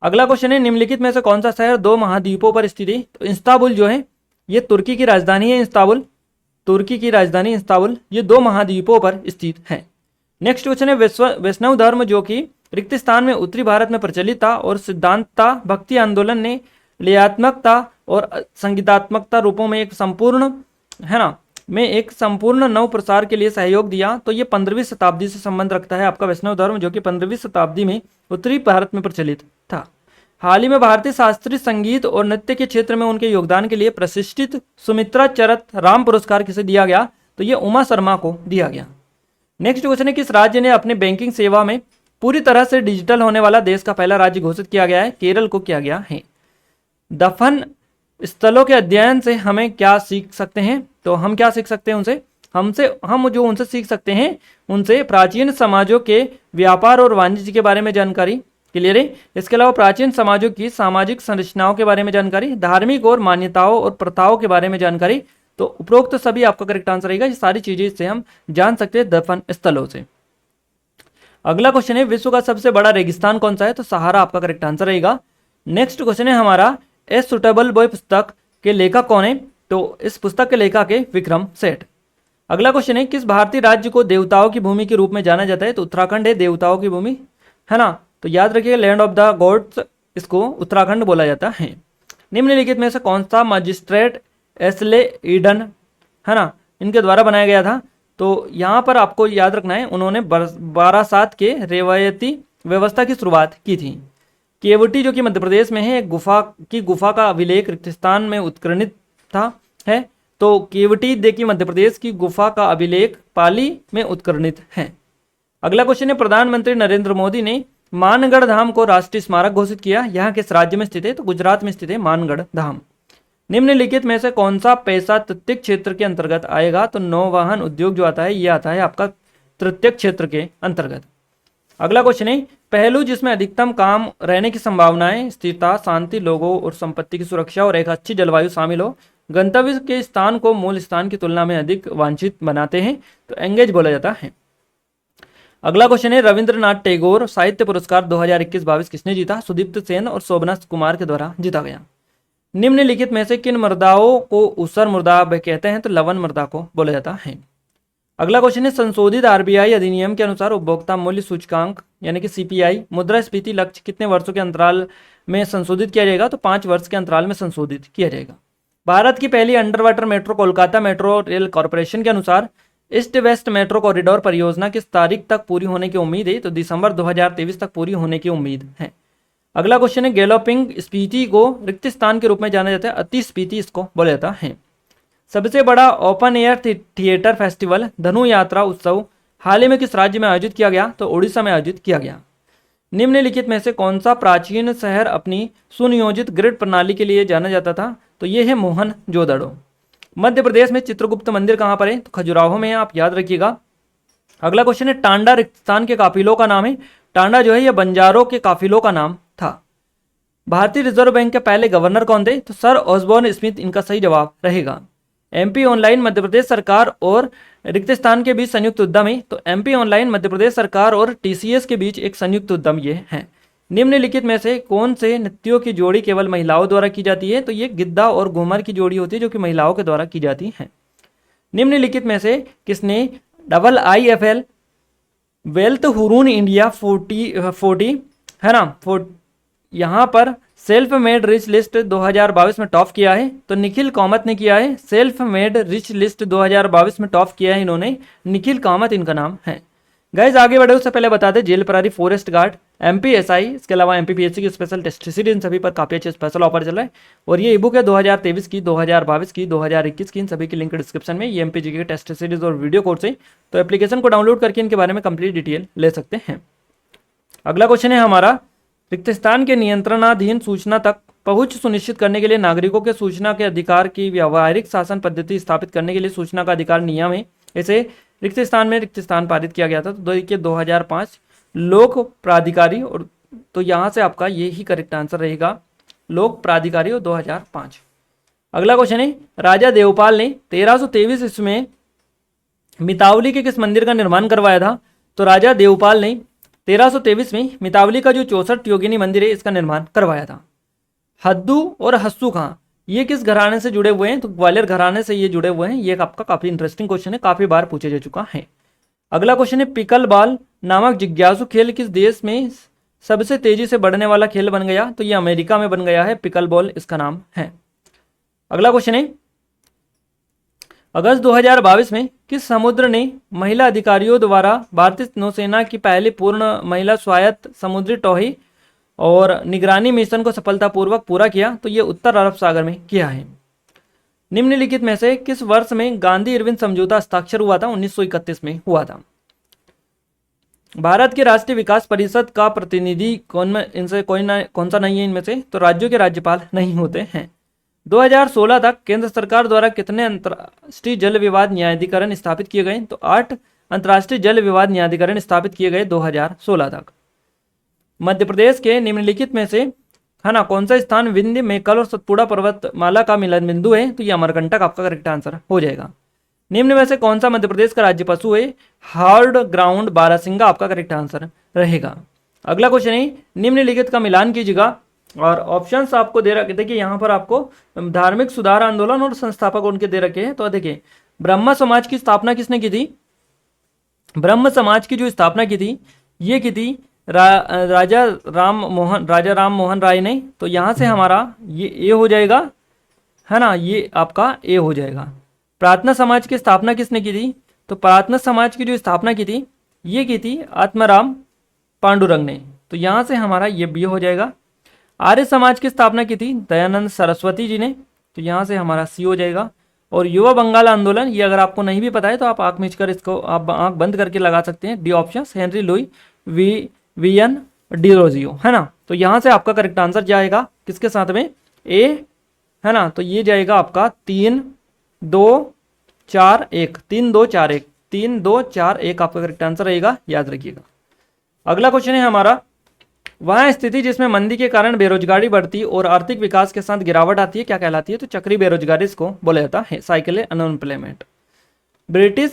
अगला क्वेश्चन है, निम्नलिखित में से कौन सा शहर 2 महाद्वीपों पर स्थित है? तो इस्तांबुल जो है ये तुर्की की राजधानी है, इस्तांबुल तुर्की की राजधानी इस्तांबुल, ये 2 महाद्वीपों पर स्थित है। नेक्स्ट क्वेश्चन है, वैष्णव धर्म जो कि रिक्त स्थान में उत्तरी भारत में प्रचलित था और सिद्धांतता भक्ति आंदोलन ने लयात्मकता और संगीतात्मकता रूपों में एक संपूर्ण नव प्रसार के लिए सहयोग दिया, तो ये 15वीं शताब्दी से संबंध रखता है आपका वैष्णव धर्म जो कि 15वीं शताब्दी में उत्तरी भारत में प्रचलित था। हाल ही में भारतीय शास्त्रीय संगीत और नृत्य के क्षेत्र में उनके योगदान के लिए प्रतिष्ठित सुमित्रा चरत राम पुरस्कार किसे दिया गया? तो ये उमा शर्मा को दिया गया। नेक्स्ट क्वेश्चन है, किस राज्य ने अपने बैंकिंग सेवा में पूरी तरह से डिजिटल होने वाला देश का पहला राज्य घोषित किया गया है? केरल को किया गया है। दफन स्थलों के अध्ययन से हमें क्या सीख सकते हैं? तो हम क्या सीख सकते हैं उनसे? हम जो उनसे सीख सकते हैं उनसे प्राचीन समाजों के व्यापार और वाणिज्य के बारे में जानकारी, क्लियर है। इसके अलावा प्राचीन समाजों की सामाजिक संरचनाओं के बारे में जानकारी, धार्मिक और मान्यताओं और प्रथाओं के बारे में जानकारी। तो उपरोक्त सभी आपका करेक्ट आंसर रहेगा। ये सारी चीजें इससे हम जान सकते हैं दफन स्थलों से। अगला क्वेश्चन है, विश्व का सबसे बड़ा रेगिस्तान कौन सा है? तो सहारा आपका करेक्ट आंसर रहेगा। नेक्स्ट क्वेश्चन है हमारा, ए सुटेबल बॉय पुस्तक के लेखक कौन है? तो इस पुस्तक के लेखक है विक्रम सेठ। अगला क्वेश्चन है, किस भारतीय राज्य को देवताओं की भूमि के रूप में जाना जाता है? तो उत्तराखंड है देवताओं की भूमि, है ना। तो याद रखिए लैंड ऑफ द गॉड्स, इसको उत्तराखंड बोला जाता है। निम्नलिखित में से कौन सा मजिस्ट्रेट एस्ले ईडन, है ना, इनके द्वारा बनाया गया था? तो यहाँ पर आपको याद रखना है उन्होंने बारासात के रेवायती व्यवस्था की शुरुआत की थी। केवटी जो कि मध्य प्रदेश में है, एक गुफा का अभिलेख रिक्तस्थान में उत्कीर्णित था है। तो केवटी देखिए मध्य प्रदेश की गुफा का अभिलेख पाली में उत्कीर्णित है। अगला क्वेश्चन है, प्रधानमंत्री नरेंद्र मोदी ने मानगढ़ धाम को राष्ट्रीय स्मारक घोषित किया, यहाँ किस राज्य में स्थित है? तो गुजरात में स्थित है मानगढ़ धाम। निम्नलिखित में से कौन सा पैसा तृतीयक क्षेत्र के अंतर्गत आएगा? तो नौवहन उद्योग जो आता है ये आता है आपका तृतीयक क्षेत्र के अंतर्गत। अगला क्वेश्चन है, पहलू जिसमें अधिकतम काम रहने की संभावनाएं स्थिरता, शांति, लोगों और संपत्ति की सुरक्षा और एक अच्छी जलवायु शामिल हो, गंतव्य के स्थान को मूल स्थान की तुलना में अधिक वांछित बनाते हैं, तो एंगेज बोला जाता है। अगला क्वेश्चन है, रविंद्रनाथ टैगोर साहित्य पुरस्कार 2021-22 किसने जीता? सुदीप्त सेन और शोभना कुमार के द्वारा जीता गया। निम्नलिखित में से किन मृदाओं को ऊसर मृदा कहते हैं? तो लवण मृदा को बोला जाता है। अगला क्वेश्चन है, संशोधित आरबीआई अधिनियम के अनुसार उपभोक्ता मूल्य सूचकांक यानी कि सीपीआई मुद्रास्फीति लक्ष्य कितने वर्षों के अंतराल में संशोधित किया जाएगा? तो 5 वर्ष के अंतराल में संशोधित किया जाएगा। भारत की पहली under water metro Kolkata metro rail corporation के अनुसार ईस्ट वेस्ट मेट्रो कॉरिडोर परियोजना किस तारीख तक पूरी होने की उम्मीद है? तो दिसंबर 2023 तक पूरी होने की उम्मीद है। अगला क्वेश्चन है, गैलोपिंग स्पीति को रिक्त स्थान के रूप में जाना जाता है, अति स्पीति इसको बोला जाता है। सबसे बड़ा ओपन एयर थिएटर फेस्टिवल धनु यात्रा उत्सव हाल ही में किस राज्य में आयोजित किया गया? तो उड़ीसा में आयोजित किया गया। निम्नलिखित में से कौन सा प्राचीन शहर अपनी सुनियोजित ग्रिड प्रणाली के लिए जाना जाता था? तो ये है मोहनजोदड़ो। मध्य प्रदेश में चित्रगुप्त मंदिर कहाँ पर है? तो खजुराहो में है, आप याद रखिएगा। अगला क्वेश्चन है, टांडा रेगिस्तान के काफिलों का नाम है। टांडा जो है ये बंजारों के काफिलों का नाम था। भारतीय रिजर्व बैंक के पहले गवर्नर कौन थे? तो सर ऑसबॉर्न स्मिथ इनका सही जवाब रहेगा। एमपी ऑनलाइन मध्य प्रदेश सरकार और रिक्तिस्तान के बीच संयुक्त उद्यम है। तो एमपी ऑनलाइन मध्य प्रदेश सरकार और टीसीएस के बीच एक संयुक्त उद्यम ये है। निम्नलिखित में से कौन से नृत्यों की जोड़ी केवल महिलाओं द्वारा की जाती है? तो ये गिद्दा और घूमर की जोड़ी होती है जो कि महिलाओं के द्वारा की जाती है। निम्नलिखित में से किसने IIFL वेल्थ हुरून इंडिया 40 है ना यहाँ पर सेल्फ मेड रिच लिस्ट 2022 में टॉप किया है? तो निखिल कामत ने किया है। सेल्फ मेड रिच लिस्ट 2022 में टॉप किया है इन्होंने, निखिल कामत इनका नाम है। गाइज आगे बढ़े उससे पहले बता दें, जेल प्रहरी, फॉरेस्ट गार्ड, MPSI, इसके अलावा MPPSC की स्पेशल टेस्ट सीरीज, इन सभी पर काफी अच्छे स्पेशल ऑफर चल रहा है। और ये ईबुक है 2023 की, 2022 की, 2021 की, इन सभी की लिंक डिस्क्रिप्शन में। ये MPG के टेस्ट सीरीज और वीडियो कोर्स है, तो एप्लीकेशन को डाउनलोड करके इनके बारे में कंप्लीट डिटेल ले सकते हैं। अगला क्वेश्चन है हमारा, रिक्तिस्तान के नियंत्रणाधीन सूचना तक पहुंच सुनिश्चित करने के लिए नागरिकों के सूचना के अधिकार की व्यावहारिक शासन पद्धति स्थापित करने के लिए सूचना का अधिकार नियम है। इसे रिक्तिस्तान में रिक्तिस्तान पारित किया गया था। तो देखिए 2005 लोक प्राधिकारी, और तो यहाँ से आपका ये ही करेक्ट आंसर रहेगा, लोक प्राधिकारी और 2005। अगला क्वेश्चन है, राजा देवपाल ने 1323 ईस्वी में मितावली के किस मंदिर का निर्माण करवाया था? तो राजा देवपाल ने 1323 में मितावली का जो 64 योगिनी मंदिर है इसका निर्माण करवाया था। हद्दू और हस्सू खां ये किस घराने से जुड़े हुए हैं? तो ग्वालियर घराने से ये जुड़े हुए हैं। ये आपका काफी इंटरेस्टिंग क्वेश्चन है, काफी बार पूछा जा चुका है। अगला क्वेश्चन है, पिकल बॉल नामक जिज्ञासु खेल किस देश में सबसे तेजी से बढ़ने वाला खेल बन गया? तो ये अमेरिका में बन गया है, पिकल बॉल इसका नाम है। अगला क्वेश्चन है, अगस्त 2022 में किस समुद्र ने महिला अधिकारियों द्वारा भारतीय नौसेना की पहली पूर्ण महिला स्वायत्त समुद्री टोही और निगरानी मिशन को सफलतापूर्वक पूरा किया? तो ये उत्तर अरब सागर में किया है। निम्नलिखित में से किस वर्ष में गांधी इरविन समझौता हस्ताक्षर हुआ था? 1931 में हुआ था। भारत के राष्ट्रीय विकास परिषद का प्रतिनिधि कौन सा नहीं है इनमें से? तो राज्यों के राज्यपाल नहीं होते हैं। 2016 तक केंद्र सरकार द्वारा कितने अंतर्राष्ट्रीय जल विवाद न्यायाधिकरण स्थापित किए गए? तो 8 अंतर्राष्ट्रीय जल विवाद न्यायाधिकरण स्थापित किए गए 2016 तक। मध्य प्रदेश के निम्नलिखित में से है ना कौन सा स्थान विंध्य, मेकल और सतपुड़ा पर्वतमाला का मिलन बिंदु है? तो ये अमरकंटक आपका करेक्ट आंसर हो जाएगा। निम्न में से कौन सा मध्य प्रदेश का राज्य पशु है? हार्ड ग्राउंड बारहसिंगा आपका करेक्ट आंसर रहेगा। अगला क्वेश्चन है, निम्नलिखित का मिलान कीजिएगा, और ऑप्शंस आपको दे रखे, देखिए यहाँ पर आपको धार्मिक सुधार आंदोलन और संस्थापक उनके दे रखे हैं। तो देखिए ब्रह्म समाज की स्थापना किसने की थी? ब्रह्म समाज की जो स्थापना की थी ये की थी राजा राम मोहन राय ने। तो यहाँ से हमारा ये ए हो जाएगा, है ना, ये आपका ए हो जाएगा। प्रार्थना समाज की स्थापना किसने की थी? तो प्रार्थना समाज की जो स्थापना की थी ये की थी आत्माराम पांडुरंग ने। तो यहाँ से हमारा ये बी हो जाएगा। आर्य समाज की स्थापना की थी दयानंद सरस्वती जी ने। तो यहाँ से हमारा सी हो जाएगा। और युवा बंगाल आंदोलन, ये अगर आपको नहीं भी पता है तो आप आंख मीच कर इसको आप आंख बंद करके लगा सकते हैं। D option Henry Louis vein Derozio, है ना। तो यहाँ से आपका करेक्ट आंसर जाएगा किसके साथ में? ए, है ना। तो ये जाएगा आपका 3 2 4 1 3 2 4 1 3 2 4 1 आपका करेक्ट आंसर रहेगा, याद रखिएगा। अगला क्वेश्चन है हमारा, वह स्थिति जिसमें मंदी के कारण बेरोजगारी बढ़ती और आर्थिक विकास के साथ गिरावट आती है क्या कहलाती है? तो चक्री बेरोजगारी इसको बोला जाता है, साइकिल अनएम्प्लॉयमेंट।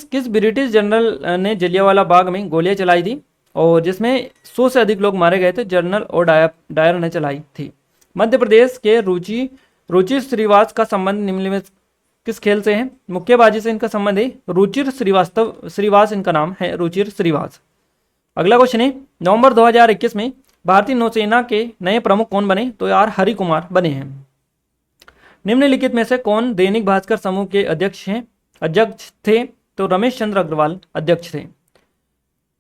किस ब्रिटिश जनरल ने जलियांवाला बाग में गोलियां चलाई थी और जिसमें 100 से अधिक लोग मारे गए थे? जनरल और डायर ने चलाई थी। मध्य प्रदेश के रुचिर श्रीवास का संबंध निम्न में किस खेल से है? मुक्केबाजी से इनका संबंध है। रुचिर श्रीवास इनका नाम है, रुचिर श्रीवास। अगला क्वेश्चन है, नवंबर 2021 में भारतीय नौसेना के नए प्रमुख कौन बने? तो यार हरि कुमार बने हैं। निम्नलिखित में से कौन दैनिक भास्कर समूह के अध्यक्ष थे? तो रमेश चंद्र अग्रवाल अध्यक्ष थे।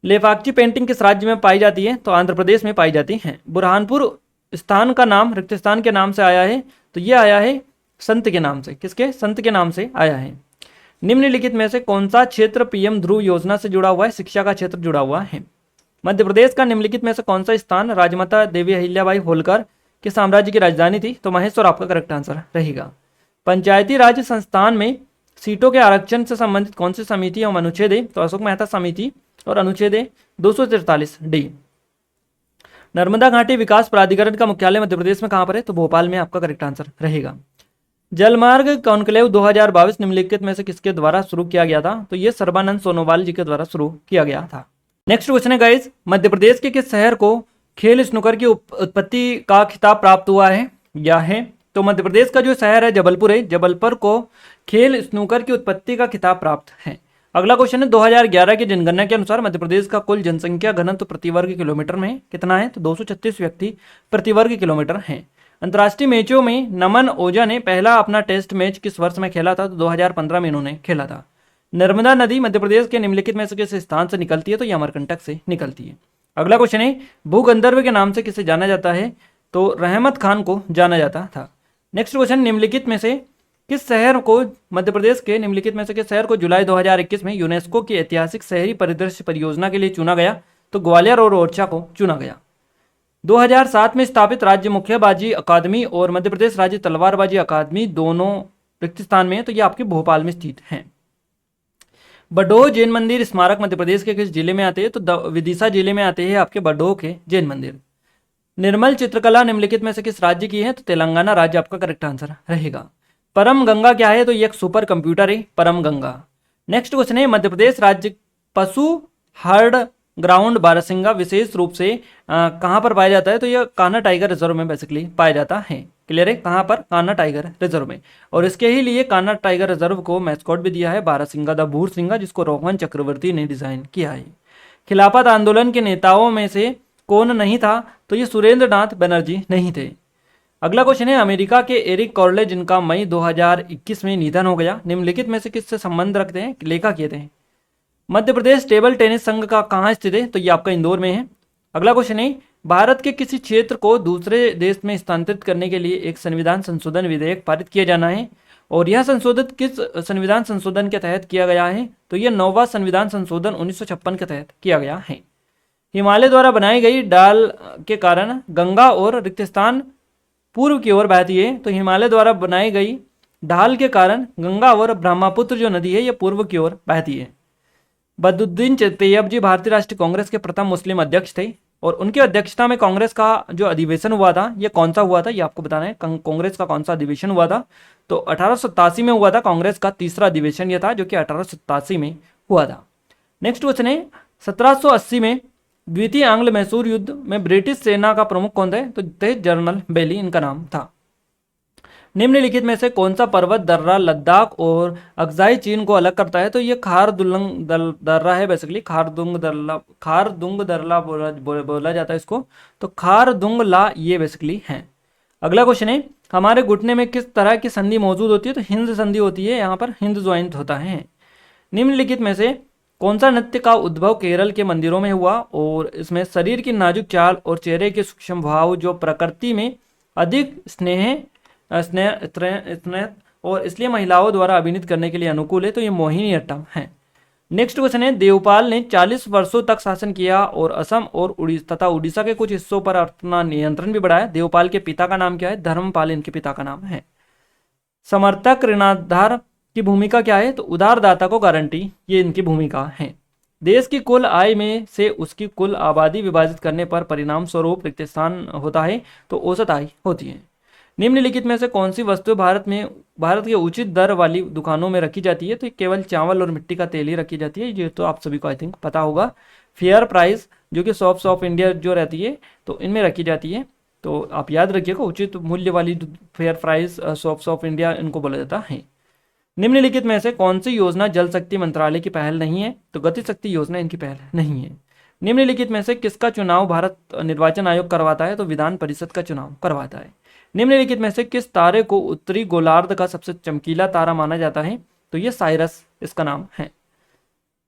लेपाक्षी पेंटिंग किस राज्य में पाई जाती है? तो आंध्र प्रदेश में पाई जाती है। बुरहानपुर स्थान का नाम रिक्तिस्तान के नाम से आया है। तो ये आया है संत के नाम से। किसके? संत के नाम से आया है। निम्नलिखित में से कौन सा क्षेत्र पीएम ध्रुव योजना से जुड़ा हुआ है? शिक्षा का क्षेत्र जुड़ा हुआ है। मध्य प्रदेश का निम्नलिखित में से कौन सा स्थान राजमाता देवी अहिल्याबाई होलकर के साम्राज्य की राजधानी थी? तो महेश्वर आपका करेक्ट आंसर रहेगा। पंचायती राज संस्थान में सीटों के आरक्षण से संबंधित कौन सी समिति एवं अनुच्छेद है? तो अशोक मेहता समिति और अनुच्छेद 243 डी। नर्मदा घाटी विकास प्राधिकरण का मुख्यालय मध्य प्रदेश में कहां पर है? तो भोपाल में आपका करेक्ट आंसर रहेगा। जलमार्ग कॉन्क्लेव 2022 निम्नलिखित में से किसके द्वारा शुरू किया गया था? तो ये सर्बानंद सोनोवाल जी के द्वारा शुरू किया गया था। नेक्स्ट क्वेश्चन है गाइस, मध्य प्रदेश के किस शहर को खेल स्नूकर की उत्पत्ति का खिताब प्राप्त हुआ है या है? तो मध्य प्रदेश का जो शहर है जबलपुर है, जबलपुर को खेल स्नूकर की उत्पत्ति का खिताब प्राप्त है। अगला क्वेश्चन है, 2011 की जनगणना के अनुसार मध्य प्रदेश का कुल जनसंख्या घनत्व प्रति वर्ग किलोमीटर में कितना है? तो 236 व्यक्ति प्रति वर्ग किलोमीटर है। अंतर्राष्ट्रीय मैचों में नमन ओझा ने पहला अपना टेस्ट मैच किस वर्ष में खेला था? तो 2015 में इन्होंने खेला था। नर्मदा नदी मध्य प्रदेश के निम्नलिखित में से किस स्थान से निकलती है? तो ये अमरकंटक से निकलती है। अगला क्वेश्चन है, भूगंधर्व के नाम से किसे जाना जाता है? तो रहमत खान को जाना जाता था। नेक्स्ट क्वेश्चन, निम्नलिखित में से किस शहर को मध्य प्रदेश के निम्नलिखित में से किस शहर को जुलाई 2021 में यूनेस्को की ऐतिहासिक शहरी परिदृश्य परियोजना के लिए चुना गया? तो ग्वालियर और ओरछा को चुना गया। 2007 में स्थापित राज्य मुक्केबाजी अकादमी और मध्य प्रदेश राज्य तलवारबाजी अकादमी दोनों रिक्त स्थान में है, तो ये आपके भोपाल में स्थित हैं। बडोह जैन मंदिर स्मारक मध्य प्रदेश के किस जिले में आते हैं? तो विदिशा जिले में आते हैं आपके बडोह के जैन मंदिर। निर्मल चित्रकला निम्नलिखित में से किस राज्य की है? तो तेलंगाना राज्य आपका करेक्ट आंसर रहेगा। परम गंगा क्या है? तो ये एक सुपर कंप्यूटर है, परम गंगा। नेक्स्ट क्वेश्चन है, मध्य प्रदेश राज्य पशु हर्ड ग्राउंड बारहसिंगा विशेष रूप से कहाँ पर पाया जाता है? तो यह कान्हा टाइगर रिजर्व में बेसिकली पाया जाता है। क्लियर है? कहाँ पर? कान्हा टाइगर रिजर्व में। और इसके ही लिए कान्हा टाइगर रिजर्व को मैस्कॉट भी दिया है बारहसिंगा द भूरसिंगा, जिसको रोहन चक्रवर्ती ने डिजाइन किया है। खिलाफत आंदोलन के नेताओं में से कौन नहीं था? तो ये सुरेंद्र नाथ बनर्जी नहीं थे। अगला क्वेश्चन है, अमेरिका के एरिक कॉर्ले जिनका मई 2021 में निधन हो गया, निम्नलिखित में से किससे संबंध रखते हैं? लेखा किए थे। मध्य प्रदेश टेबल टेनिस संघ का कहाँ स्थित है? तो ये आपका इंदौर में है। अगला क्वेश्चन है, भारत के किसी क्षेत्र को दूसरे देश में स्थानांतरित करने के लिए एक संविधान संशोधन विधेयक पारित किया जाना है, और यह संशोधित किस संविधान संशोधन के तहत किया गया है? तो यह 9वां संविधान संशोधन 1956 के तहत किया गया है। हिमालय द्वारा बनाई गई डाल के कारण गंगा और रिक्त स्थान पूर्व की ओर बहती है, तो हिमालय द्वारा बनाई गई ढाल के कारण गंगा और ब्रह्मपुत्र जो नदी है यह पूर्व की ओर बहती है। बदुद्दीन तैयब जी भारतीय राष्ट्रीय कांग्रेस के प्रथम मुस्लिम अध्यक्ष थे, और उनकी अध्यक्षता में कांग्रेस का जो अधिवेशन हुआ था यह कौन सा हुआ था? ये आपको बताना है। कांग्रेस का कौन सा अधिवेशन हुआ था? तो 1887 में हुआ था। कांग्रेस का तीसरा अधिवेशन यह था जो कि 1887 में हुआ था। नेक्स्ट क्वेश्चन है, 1780 में द्वितीय आंग्ल मैसूर युद्ध में ब्रिटिश सेना का प्रमुख कौन थे? तो थे जनरल बेली, इनका नाम था। निम्नलिखित में से कौन सा पर्वत दर्रा लद्दाख और अक्साई चीन को अलग करता है? तो ये खारदुंग दर्रा है, बेसिकली खारदुंग दर्रा बोला जाता है इसको, तो खारदुंग ये बेसिकली है। अगला क्वेश्चन है, हमारे घुटने में किस तरह की संधि मौजूद होती है? तो हिंद संधि होती है, यहाँ पर हिंद ज्वाइंट होता है। निम्नलिखित में से कौन सा नृत्य का उद्भव केरल के मंदिरों में हुआ? और इसमें शरीर की नाजुक चाल और चेहरे के सूक्ष्म भाव जो प्रकृति में अधिक स्नेह और इसलिए महिलाओं द्वारा अभिनीत करने के लिए अनुकूल है, तो ये मोहिनीअट्टम है। नेक्स्ट क्वेश्चन है, देवपाल ने 40 वर्षों तक शासन किया और असम और उड़ीसा के कुछ हिस्सों पर अपना नियंत्रण भी बढ़ाया। देवपाल के पिता का नाम क्या है? धर्मपाल इनके पिता का नाम है। समर्थक ऋणाधार की भूमिका क्या है? तो उधारदाता को गारंटी, ये इनकी भूमिका है। देश की कुल आय में से उसकी कुल आबादी विभाजित करने पर परिणाम स्वरूप रिक्त स्थान होता है, तो औसत आय होती है। निम्नलिखित में से कौन सी वस्तु भारत की उचित दर वाली दुकानों में रखी जाती है? तो केवल चावल और मिट्टी का तेल ही रखी जाती है, ये तो आप सभी को आई थिंक पता होगा। फेयर प्राइस जो कि शॉप्स ऑफ इंडिया जो रहती है तो इनमें रखी जाती है, तो आप याद रखिएगा, उचित मूल्य वाली fair price shops of India इनको बोला जाता है। निम्नलिखित में से कौन सी योजना जल शक्ति मंत्रालय की पहल नहीं है? तो गति शक्ति योजना इनकी पहल नहीं है। निम्नलिखित में से किसका चुनाव भारत निर्वाचन आयोग करवाता है? तो विधान परिषद का चुनाव करवाता है। निम्नलिखित में से किस तारे को उत्तरी गोलार्ध का सबसे चमकीला तारा माना जाता है? तो ये साइरस इसका नाम है।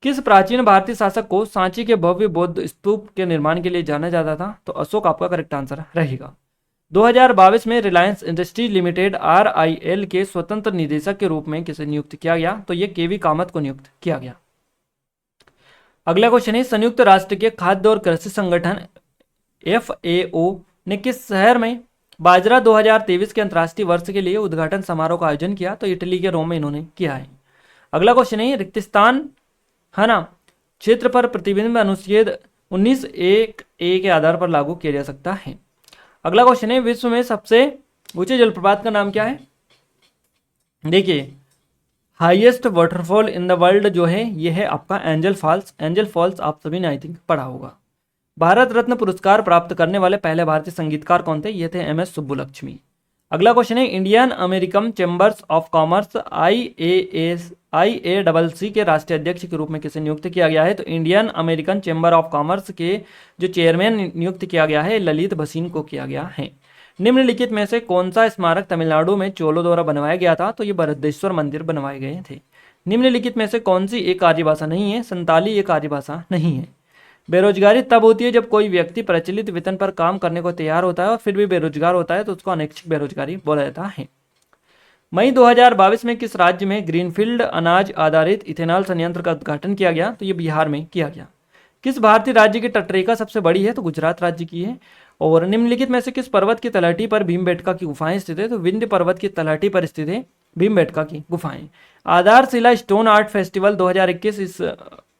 किस प्राचीन भारतीय शासक को सांची के भव्य बौद्ध स्तूप के निर्माण के लिए जाना जाता था? तो अशोक आपका करेक्ट आंसर रहेगा। 2022 में रिलायंस इंडस्ट्रीज लिमिटेड RIL के स्वतंत्र निदेशक के रूप में किसे नियुक्त किया गया? तो ये KV कामत को नियुक्त किया गया। अगला क्वेश्चन है, संयुक्त राष्ट्र के खाद्य और कृषि संगठन FAO ने किस शहर में बाजरा 2023 के अंतर्राष्ट्रीय वर्ष के लिए उद्घाटन समारोह का आयोजन किया? तो इटली के रोम में इन्होंने किया है। अगला क्वेश्चन है, रिक्तिस्तान है ना क्षेत्र पर प्रतिबंध अनुच्छेद 19(1)(a) के आधार पर लागू किया जा सकता है। अगला क्वेश्चन है, विश्व में सबसे ऊंचे जलप्रपात का नाम क्या है? देखिए, highest waterfall in the world जो है ये है आपका एंजल फॉल्स। एंजल फॉल्स आप सभी ने आई थिंक पढ़ा होगा। भारत रत्न पुरस्कार प्राप्त करने वाले पहले भारतीय संगीतकार कौन थे? ये थे MS सुब्बुलक्ष्मी। अगला क्वेश्चन है, Indian American chambers of commerce IAAC के राष्ट्रीय अध्यक्ष के रूप में किसे नियुक्त किया गया है? तो Indian American chamber of commerce के जो चेयरमैन नियुक्त किया गया है ललित भसीन को किया गया है। निम्नलिखित में से कौन सा स्मारक तमिलनाडु में चोलों द्वारा बनवाया गया था? तो ये बृहदेश्वर मंदिर बनवाए गए थे। निम्नलिखित में से कौन सी एक आर्य भाषा नहीं है? संताली एक आर्य भाषा नहीं है। बेरोजगारी तब होती है जब कोई व्यक्ति प्रचलित वेतन पर काम करने को तैयार होता है और फिर भी बेरोजगार होता है, तो उसको अनैच्छिक बेरोजगारी बोला जाता है। मई 2022 में किस राज्य में ग्रीनफील्ड अनाज आधारित इथेनॉल संयंत्र का उद्घाटन किया गया? तो ये बिहार में किया गया। किस भारतीय राज्य की तटरेखा सबसे बड़ी है? तो गुजरात राज्य की है। और निम्नलिखित में से किस पर्वत की तलहटी पर भीमबेटका की गुफाएं स्थित है? तो विंध्य पर्वत की तलहटी पर स्थित है भीमबेटका की गुफाएं। आधारशिला स्टोन आर्ट फेस्टिवल 2021 इस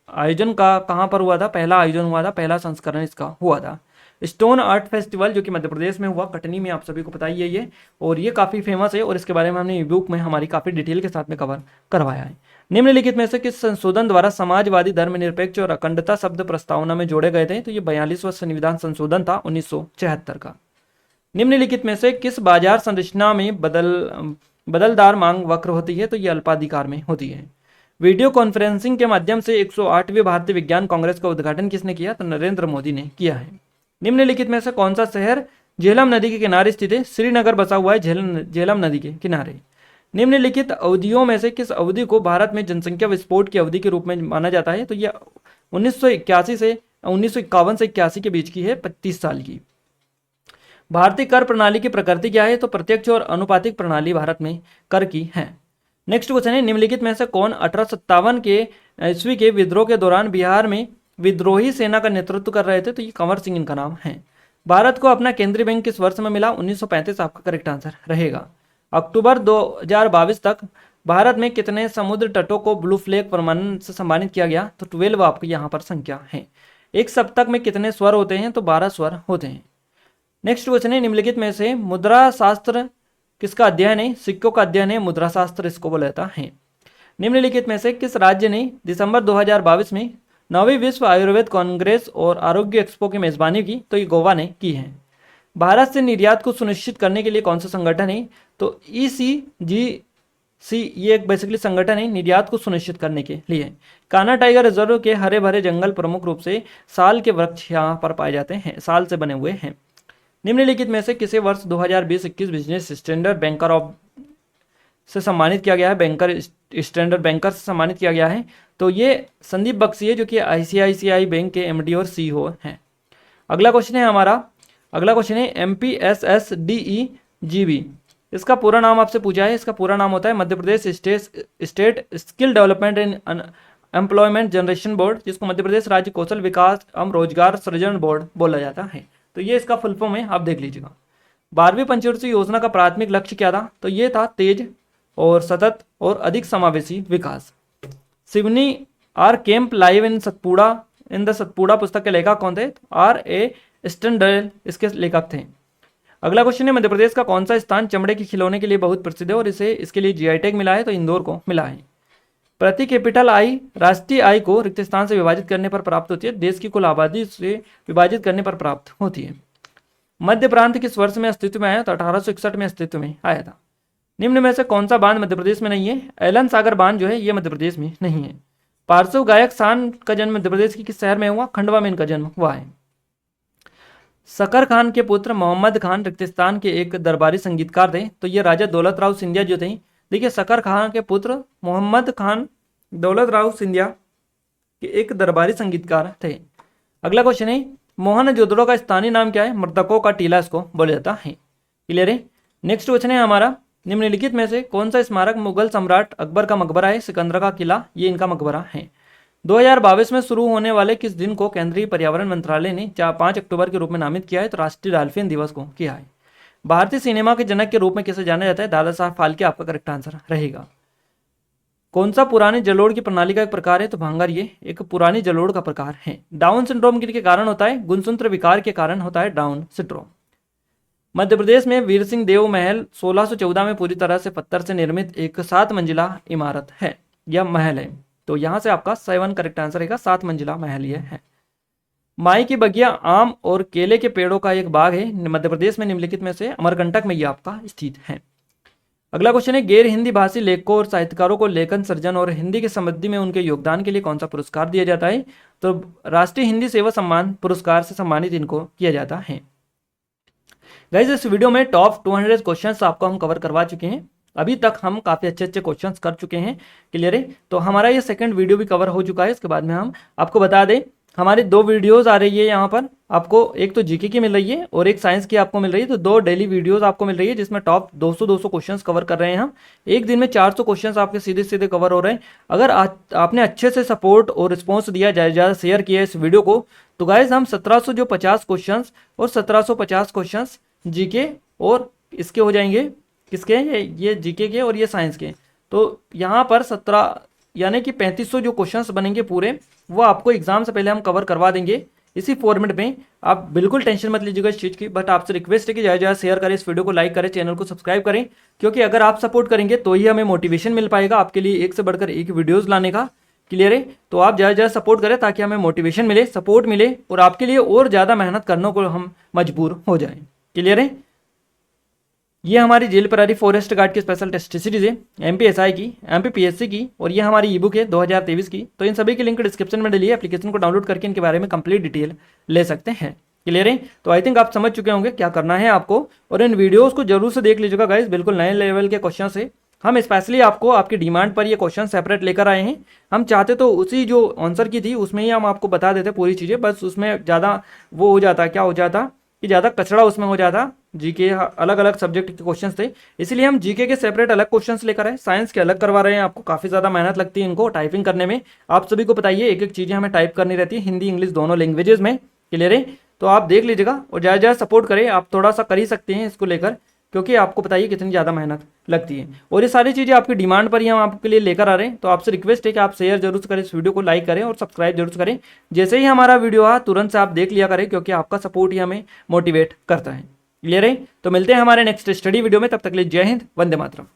आयोजन का कहाँ पर हुआ था? पहला आयोजन हुआ था, पहला संस्करण इसका हुआ था। स्टोन आर्ट फेस्टिवल जो कि मध्य प्रदेश में हुआ, कटनी में, आप सभी को पता ही है ये, और ये काफ़ी फेमस है और इसके बारे में हमने ई बुक में हमारी काफ़ी डिटेल के साथ में कवर करवाया है। निम्नलिखित में से किस संशोधन द्वारा समाजवादी धर्मनिरपेक्ष और अखंडता शब्द प्रस्तावना में जोड़े गए थे? तो ये 42वां संविधान संशोधन था 1976 का। निम्नलिखित में से किस बाजार संरचना में बदलदार मांग वक्र होती है? तो ये अल्पाधिकार में होती है। वीडियो कॉन्फ्रेंसिंग के माध्यम से 108वीं भारतीय विज्ञान कांग्रेस का उद्घाटन किसने किया? तो नरेंद्र मोदी ने किया है। निम्नलिखित में से कौन सा शहर झेलम नदी के किनारे स्थित है? श्रीनगर बसा हुआ है झेलम नदी के किनारे। निम्नलिखित अवधियों में से किस अवधि को भारत में जनसंख्या विस्फोट की अवधि के रूप में माना जाता है? तो यह 1981 से 1951 से 81 के बीच की है, 35 साल की। भारतीय कर प्रणाली की प्रकृति क्या है? तो प्रत्यक्ष और अनुपातिक प्रणाली भारत में कर की है। नेक्स्ट क्वेश्चन है, निम्नलिखित में से कौन 1857 के ईस्वी के विद्रोह के दौरान बिहार में विद्रोही सेना का नेतृत्व कर रहे थे? तो ये कंवर सिंह इनका नाम है। भारत को अपना केंद्रीय बैंक किस वर्ष में मिला? 1935 आपका करेक्ट आंसर रहेगा। अक्टूबर 2022 तक भारत में कितने समुद्र तटों को ब्लू फ्लैग प्रमाणन से सम्मानित किया गया? तो 12 आपकी यहाँ पर संख्या है। एक सप्तक में कितने स्वर होते हैं? तो 12 स्वर होते हैं। नेक्स्ट क्वेश्चन है, निम्नलिखित में से मुद्रा शास्त्र किसका अध्ययन है? सिक्कों का अध्ययन है, मुद्रा शास्त्र इसको बोला जाता है। निम्नलिखित में से किस राज्य ने दिसंबर 2022 में 9वीं विश्व आयुर्वेद कांग्रेस और आरोग्य एक्सपो की मेजबानी की? तो ये गोवा ने की है। भारत से निर्यात को सुनिश्चित करने के लिए कौन सा संगठन है? तो ECGC ये एक बेसिकली संगठन है निर्यात को सुनिश्चित करने के लिए। कान्हा टाइगर रिजर्व के हरे भरे जंगल प्रमुख रूप से साल के वृक्ष यहाँ पर पाए जाते हैं, साल से बने हुए हैं। निम्नलिखित में से किसे वर्ष 2020-21 बिजनेस स्टैंडर्ड बैंकर ऑफ से सम्मानित किया गया है? बैंकर स्टैंडर्ड बैंकर से सम्मानित किया गया है। तो ये संदीप बख्शी है जो कि ICICI बैंक के MD और CEO हैं। अगला क्वेश्चन है हमारा, अगला क्वेश्चन है MPSSDEGB, इसका पूरा नाम आपसे पूछा है। इसका पूरा नाम होता है Madhya Pradesh state skill development and employment generation board, जिसको मध्य प्रदेश राज्य कौशल विकास एवं रोजगार सृजन बोर्ड बोला जाता है। तो ये इसका फुल फॉर्म है, आप देख लीजिएगा। 12वीं पंचवर्षीय योजना का प्राथमिक लक्ष्य क्या था? तो ये था तेज और सतत और अधिक समावेशी विकास। Seoni or camp life in the Satpura पुस्तक के लेखक कौन थे? R.A. स्टनडल इसके लेखक थे। अगला क्वेश्चन है, मध्य प्रदेश का कौन सा स्थान चमड़े के खिलौने के लिए बहुत प्रसिद्ध है और इसे इसके लिए GI टैग मिला है? तो इंदौर को मिला है। प्रति कैपिटल आय राष्ट्रीय आय को रिक्त स्थान से विभाजित करने पर प्राप्त होती है, देश की कुल आबादी से विभाजित करने पर प्राप्त होती है। मध्य प्रांत किस वर्ष में अस्तित्व में आया? तो 1861 में अस्तित्व में आया था। निम्न में से कौन सा बांध मध्य प्रदेश में नहीं है? एलन सागर बांध जो है ये मध्य प्रदेश में नहीं है। पार्श्व गायक शान का जन्म मध्य प्रदेश के किस शहर में हुआ? खंडवा में इनका जन्म हुआ है। सकर खान के पुत्र मोहम्मद खान रिक्तिस्तान के एक दरबारी संगीतकार थे। तो ये राजा दौलत राव सिंधिया जो थे, देखिए सकर खान के पुत्र मोहम्मद खान दौलत राव सिंधिया के एक दरबारी संगीतकार थे। अगला क्वेश्चन है, मोहनजोदड़ो का स्थानीय नाम क्या है? मृतकों का टीला इसको बोला जाता है। क्लियर है। नेक्स्ट क्वेश्चन है हमारा, निम्नलिखित में से कौन सा स्मारक मुगल सम्राट अकबर का मकबरा है? सिकंदर का किला ये इनका मकबरा है। 2022 में शुरू होने वाले किस दिन को केंद्रीय पर्यावरण मंत्रालय ने 5 अक्टूबर के रूप में नामित किया है? तो राष्ट्रीय डॉल्फिन दिवस को किया है। भारतीय सिनेमा के जनक के रूप में किसे जाना जाता है? दादा साहब फाल्के आपका करेक्ट आंसर रहेगा। कौन सा पुरानी जलोढ़ की प्रणाली का एक प्रकार है? तो भांगर ये एक पुरानी जलोढ़ का प्रकार है। डाउन सिंड्रोम के कारण होता है? गुणसूत्र विकार के कारण होता है डाउन सिंड्रोम। मध्य प्रदेश में वीर सिंह देव महल 1614 में पूरी तरह से पत्थर से निर्मित एक 7 मंजिला इमारत है या महल है। तो यहां से आपका 7 करेक्ट आंसर रहेगा, 7 मंजिला महल ये है। माई की बगिया आम और केले के पेड़ों का एक बाग है मध्य प्रदेश में निम्नलिखित में से अमरकंटक में ये आपका स्थित है। अगला क्वेश्चन है, गैर हिंदी भाषी लेखकों और साहित्यकारों को लेखन सर्जन और हिंदी की समृद्धि में उनके योगदान के लिए कौन सा पुरस्कार दिया जाता है? तो राष्ट्रीय हिंदी सेवा सम्मान पुरस्कार से सम्मानित इनको किया जाता है। गाइस इस वीडियो में टॉप 200 क्वेश्चंस आपको हम कवर करवा चुके हैं। अभी तक हम काफी अच्छे क्वेश्चंस कर चुके हैं। क्लियर है? तो हमारा ये सेकंड वीडियो भी कवर हो चुका है। इसके बाद में हम आपको बता दें, हमारी 2 वीडियोस आ रही है यहाँ पर आपको, एक तो जीके की मिल रही है और एक साइंस की आपको मिल रही है। तो 2 डेली वीडियोस आपको मिल रही है जिसमें टॉप 200 क्वेश्चंस कवर कर रहे हैं हम। एक दिन में 400 क्वेश्चंस आपके सीधे सीधे कवर हो रहे हैं। अगर आपने अच्छे से सपोर्ट और रिस्पॉन्स दिया, ज़्यादा शेयर किया इस वीडियो को, तो गाइज हम 1750 क्वेश्चंस और 1750 क्वेश्चंस जीके और इसके हो जाएंगे, किसके? ये जीके के और ये साइंस के। तो यहाँ पर 17 यानी कि 3500 जो क्वेश्चंस बनेंगे पूरे, वो आपको एग्जाम से पहले हम कवर करवा देंगे इसी फॉर्मेट में। आप बिल्कुल टेंशन मत लीजिएगा इस चीज़ की, बट आपसे रिक्वेस्ट है कि ज़्यादा शेयर करें, इस वीडियो को लाइक करें, चैनल को सब्सक्राइब करें, क्योंकि अगर आप सपोर्ट करेंगे तो ही हमें मोटिवेशन मिल पाएगा आपके लिए एक से बढ़कर एक वीडियोज़ लाने का। क्लियर है? तो आप ज़्यादा सपोर्ट करें ताकि हमें मोटिवेशन मिले, सपोर्ट मिले और आपके लिए और ज़्यादा मेहनत करने को हम मजबूर हो जाएं। क्लियर है? ये हमारी जेल परारी फॉरेस्ट गार्ड की स्पेशल टेस्ट सीरीज है, एमपीएसआई की, एमपीपीएससी की, और ये हमारी ई बुक है 2023 की। तो इन सभी की लिंक डिस्क्रिप्शन में डली है, एप्लीकेशन को डाउनलोड करके इनके बारे में कंप्लीट डिटेल ले सकते हैं। क्लियर है? तो आई थिंक आप समझ चुके होंगे क्या करना है आपको, और इन वीडियोज़ को जरूर से देख लीजिएगा गाइज, बिल्कुल नए लेवल के क्वेश्चन है। हम स्पेशली आपको आपकी डिमांड पर ये क्वेश्चन सेपरेट लेकर आए हैं। हम चाहते तो उसी जो आंसर की थी उसमें ही हम आपको बता देते पूरी चीज़ें, बस उसमें ज़्यादा वो हो जाता, क्या हो जाता कि ज़्यादा कचरा उसमें हो जाता। जीके अलग अलग सब्जेक्ट के क्वेश्चंस थे, इसलिए हम जीके के सेपरेट अलग क्वेश्चंस लेकर आए, साइंस के अलग करवा रहे हैं। आपको काफ़ी ज़्यादा मेहनत लगती है इनको टाइपिंग करने में, आप सभी को बताइए, एक एक चीज़ें हमें टाइप करनी रहती है हिंदी इंग्लिश दोनों लैंग्वेजेस में। क्लियर है? तो आप देख लीजिएगा और ज़्यादा सपोर्ट करें, आप थोड़ा सा कर ही सकते हैं इसको लेकर, क्योंकि आपको बताइए कितनी ज़्यादा मेहनत लगती है। और ये सारी चीज़ें आपकी डिमांड पर ही हम आपके लिए लेकर आ रहे हैं। तो आपसे रिक्वेस्ट है कि आप शेयर जरूर करें, इस वीडियो को लाइक करें और सब्सक्राइब जरूर करें। जैसे ही हमारा वीडियो आ तुरंत से आप देख लिया करें, क्योंकि आपका सपोर्ट ही हमें मोटिवेट करता है। क्लियर है? तो मिलते हैं हमारे नेक्स्ट स्टडी वीडियो में, तब तक के लिए जय हिंद, वंदे मातरम।